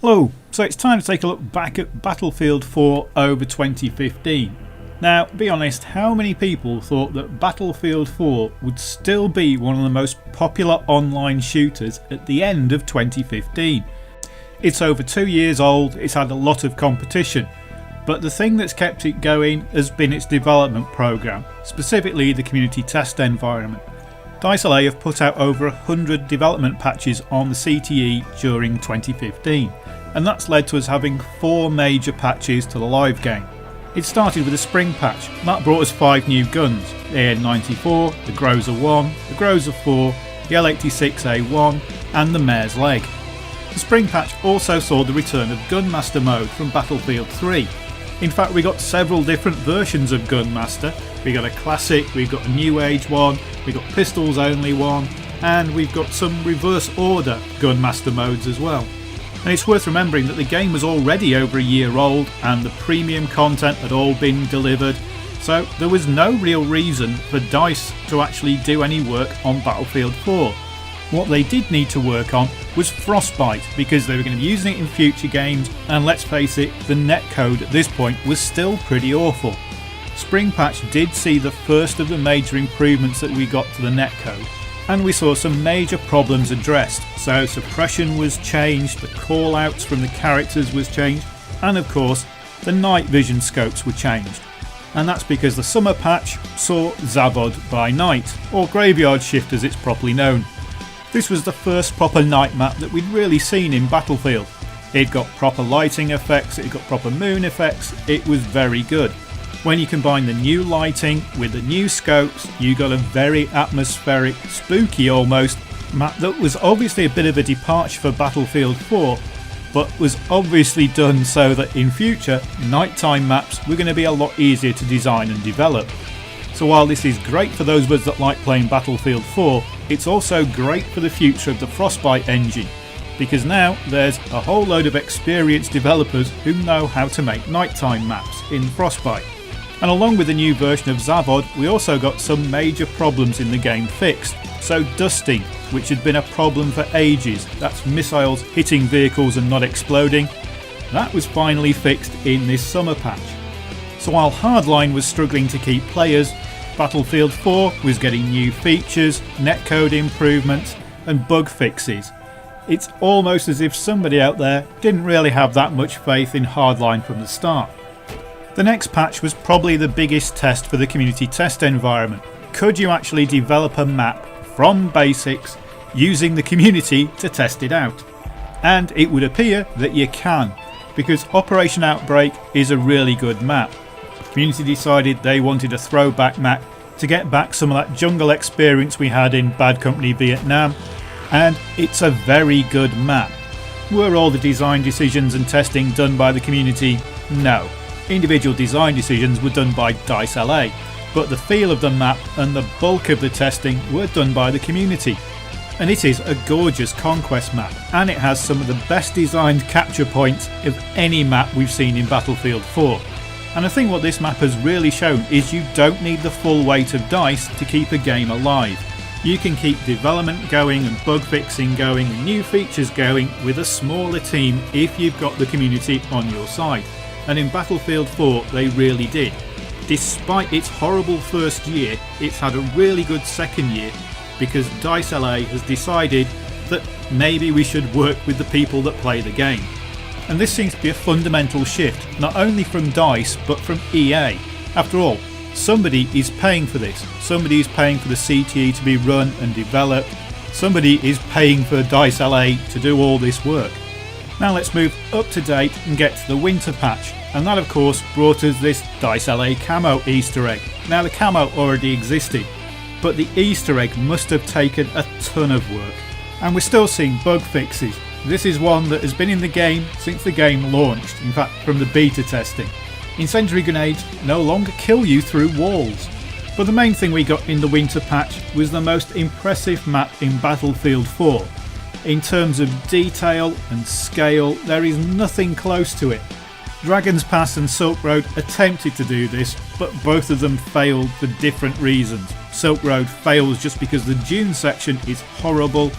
Hello, so it's time to take a look back at Battlefield 4 over 2015. Now, be honest, how many people thought that Battlefield 4 would still be one of the most popular online shooters at the end of 2015? It's over 2 years old, it's had a lot of competition, but the thing that's kept it going has been its development program, specifically the community test environment. DICE LA have put out over 100 development patches on the CTE during 2015, and that's led to us having 4 major patches to the live game. It started with a spring patch, that brought us 5 new guns: the AN-94, the Groza 1, the Groza 4, the L86A1 and the Mare's Leg. The spring patch also saw the return of Gunmaster mode from Battlefield 3. In fact, we got several different versions of Gunmaster. We got a classic, we've got a new age one, we got pistols only one, and we've got some reverse order Gunmaster modes as well. And it's worth remembering that the game was already over a year old and the premium content had all been delivered, so there was no real reason for DICE to actually do any work on Battlefield 4. What they did need to work on was Frostbite, because they were going to be using it in future games, and let's face it, the netcode at this point was still pretty awful. Spring patch did see the first of the major improvements that we got to the netcode, and we saw some major problems addressed. So suppression was changed, the callouts from the characters was changed, and of course the night vision scopes were changed. And that's because the summer patch saw Zavod by night, or Graveyard Shift as it's properly known. This was the first proper night map that we'd really seen in Battlefield. It got proper lighting effects, it got proper moon effects, it was very good. When you combine the new lighting with the new scopes, you got a very atmospheric, spooky almost, map that was obviously a bit of a departure for Battlefield 4, but was obviously done so that in future, nighttime maps were going to be a lot easier to design and develop. So while this is great for those of us that like playing Battlefield 4, it's also great for the future of the Frostbite engine, because now there's a whole load of experienced developers who know how to make nighttime maps in Frostbite. And along with the new version of Zavod, we also got some major problems in the game fixed. So dusting, which had been a problem for ages, that's missiles hitting vehicles and not exploding, that was finally fixed in this summer patch. So while Hardline was struggling to keep players, Battlefield 4 was getting new features, netcode improvements and bug fixes. It's almost as if somebody out there didn't really have that much faith in Hardline from the start. The next patch was probably the biggest test for the community test environment. Could you actually develop a map from basics using the community to test it out? And it would appear that you can, because Operation Outbreak is a really good map. The community decided they wanted a throwback map to get back some of that jungle experience we had in Bad Company Vietnam, and it's a very good map. Were all the design decisions and testing done by the community? No. Individual design decisions were done by DICE LA, but the feel of the map and the bulk of the testing were done by the community. And it is a gorgeous conquest map, and it has some of the best designed capture points of any map we've seen in Battlefield 4. And I think what this map has really shown is you don't need the full weight of DICE to keep a game alive. You can keep development going and bug fixing going and new features going with a smaller team if you've got the community on your side. And in Battlefield 4 they really did. Despite its horrible first year, it's had a really good second year, because DICE LA has decided that maybe we should work with the people that play the game. And this seems to be a fundamental shift, not only from DICE but from EA. After all, somebody is paying for this. Somebody is paying for the CTE to be run and developed. Somebody is paying for DICE LA to do all this work. Now let's move up to date and get to the winter patch, and that of course brought us this DICE LA camo Easter egg. Now the camo already existed, but the Easter egg must have taken a ton of work, and we're still seeing bug fixes. This is one that has been in the game since the game launched, in fact from the beta testing. Incendiary grenades no longer kill you through walls. But the main thing we got in the winter patch was the most impressive map in Battlefield 4. In terms of detail and scale, there is nothing close to it. Dragon's Pass and Silk Road attempted to do this, but both of them failed for different reasons. Silk Road fails just because the dune section is horrible,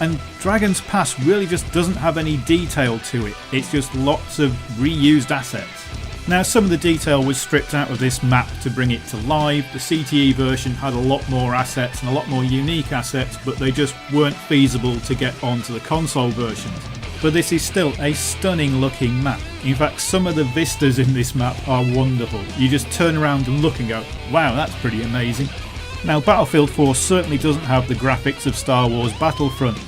And Dragon's Pass really just doesn't have any detail to it, it's just lots of reused assets. Now some of the detail was stripped out of this map to bring it to live. The CTE version had a lot more assets and a lot more unique assets, but they just weren't feasible to get onto the console versions. But this is still a stunning looking map. In fact, some of the vistas in this map are wonderful. You just turn around and look and go, wow, that's pretty amazing. Now Battlefield 4 certainly doesn't have the graphics of Star Wars Battlefront,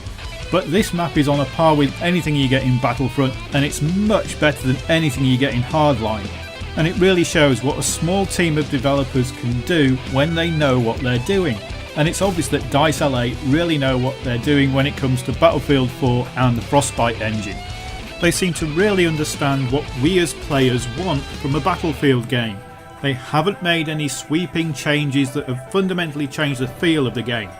but this map is on a par with anything you get in Battlefront, and it's much better than anything you get in Hardline. And it really shows what a small team of developers can do when they know what they're doing. And it's obvious that DICE LA really know what they're doing when it comes to Battlefield 4 and the Frostbite engine. They seem to really understand what we as players want from a Battlefield game. They haven't made any sweeping changes that have fundamentally changed the feel of the game.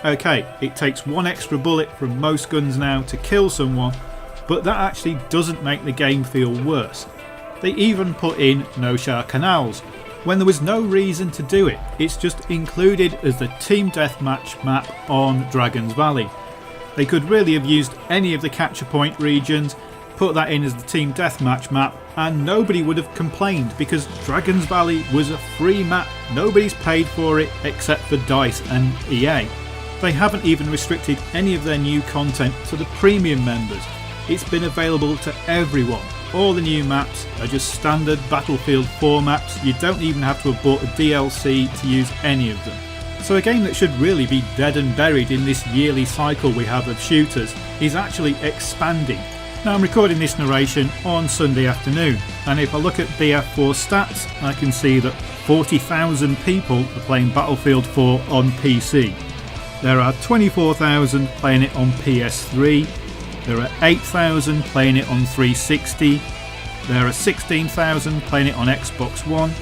Okay, it takes one extra bullet from most guns now to kill someone, but that actually doesn't make the game feel worse. They even put in no shower canals, when there was no reason to do it. It's just included as the Team Deathmatch map on Dragon's Valley. They could really have used any of the capture point regions, put that in as the Team Deathmatch map, and nobody would have complained because Dragon's Valley was a free map. Nobody's paid for it except for DICE and EA. They haven't even restricted any of their new content to the premium members. It's been available to everyone. All the new maps are just standard Battlefield 4 maps. You don't even have to have bought a DLC to use any of them. So a game that should really be dead and buried in this yearly cycle we have of shooters is actually expanding. Now I'm recording this narration on Sunday afternoon, and if I look at BF4 stats I can see that 40,000 people are playing Battlefield 4 on PC. There are 24,000 playing it on PS3, there are 8,000 playing it on 360, there are 16,000 playing it on Xbox One,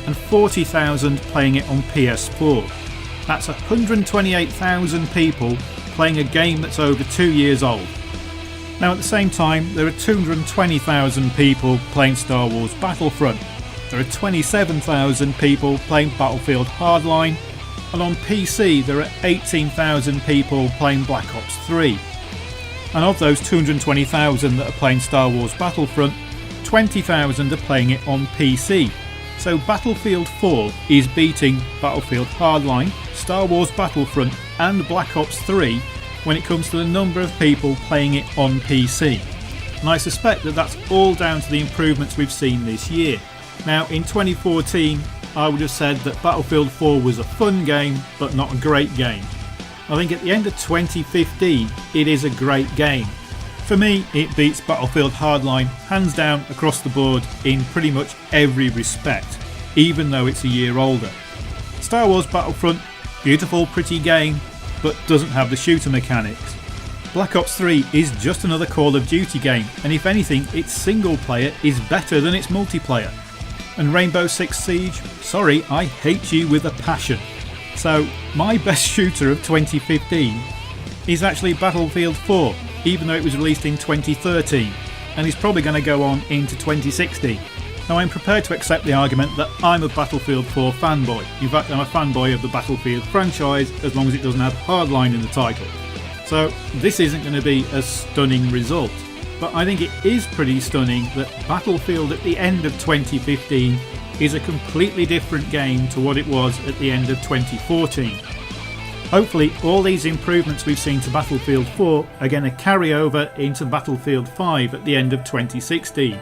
and 40,000 playing it on PS4. That's 128,000 people playing a game that's over 2 years old. Now at the same time there are 220,000 people playing Star Wars Battlefront, there are 27,000 people playing Battlefield Hardline, and on PC there are 18,000 people playing Black Ops 3. And of those 220,000 that are playing Star Wars Battlefront, 20,000 are playing it on PC. So Battlefield 4 is beating Battlefield Hardline, Star Wars Battlefront and Black Ops 3 when it comes to the number of people playing it on PC. And I suspect that that's all down to the improvements we've seen this year. Now in 2014 I would have said that Battlefield 4 was a fun game but not a great game. I think at the end of 2015 it is a great game. For me it beats Battlefield Hardline hands down across the board in pretty much every respect, even though it's a year older. Star Wars Battlefront, beautiful pretty game, but doesn't have the shooter mechanics. Black Ops 3 is just another Call of Duty game, and if anything its single player is better than its multiplayer. And Rainbow Six Siege, sorry, I hate you with a passion. So my best shooter of 2015 is actually Battlefield 4, even though it was released in 2013, and is probably going to go on into 2016. Now I'm prepared to accept the argument that I'm a Battlefield 4 fanboy. In fact I'm a fanboy of the Battlefield franchise as long as it doesn't have Hardline in the title. So this isn't going to be a stunning result, but I think it is pretty stunning that Battlefield at the end of 2015 is a completely different game to what it was at the end of 2014. Hopefully all these improvements we've seen to Battlefield 4 are going to carry over into Battlefield 5 at the end of 2016.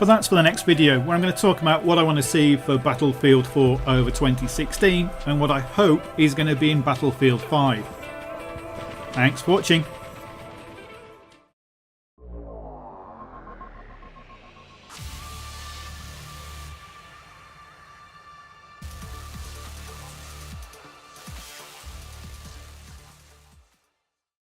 But that's for the next video, where I'm going to talk about what I want to see for Battlefield 4 over 2016 and what I hope is going to be in Battlefield 5. Thanks for watching.